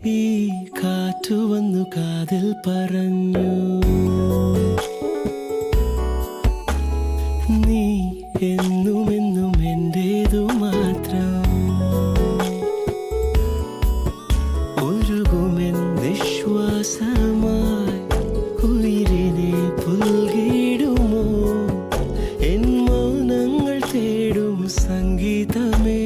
ഈ കാറ്റു വന്നു കാതിൽ പറഞ്ഞു, നീ എന്നുമെന്നും എന്റേതു മാത്രം. ഒഴുകുമെൻ നിശ്വാസമായി ഉയിരിനെ പുൽകിടുമോ എൻ മൗനങ്ങൾ തേടും സംഗീതമേ.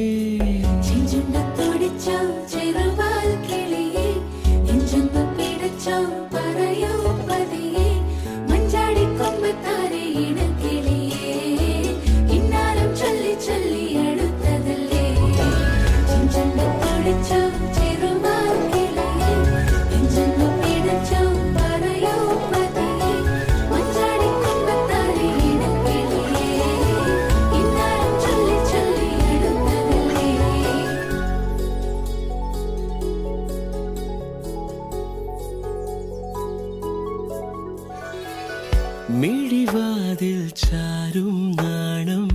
മിഴിവാതിൽ ചാരും നാണം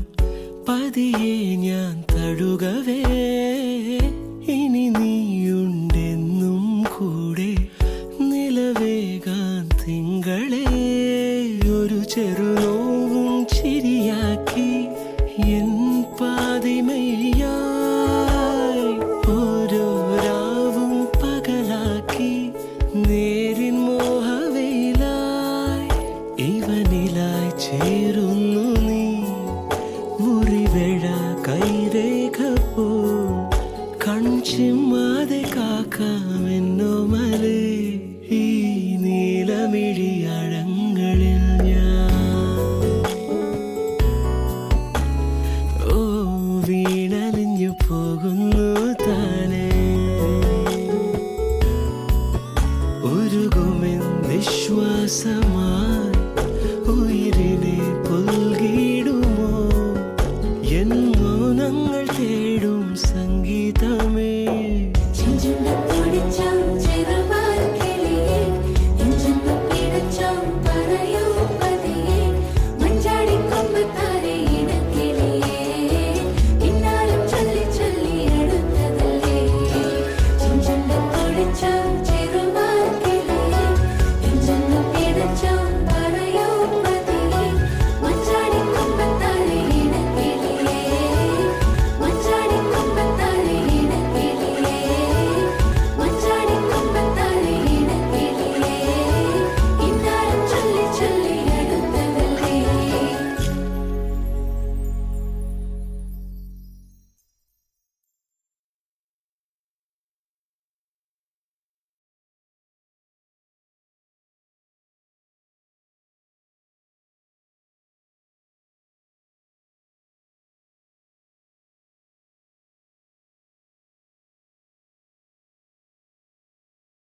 പതിയെ ഞാൻ തഴുകവേ, ഇനി നീയുണ്ടെന്നും കൂടെ നിലവേകാൻ തിങ്കളെ. ഒരു ചെറുനോവും ചിരിയാക്കി എൻ പാതിമയായി ഓരോ രാവും പകലാക്കി നേരിൻ മോഹവയിലായി ഇവനിലായി ചേരുന്നു നീ. മുറിവേഴ കൈരേഖ പോ കൺചിമ്മാതെ കാക്കാമെന്നോ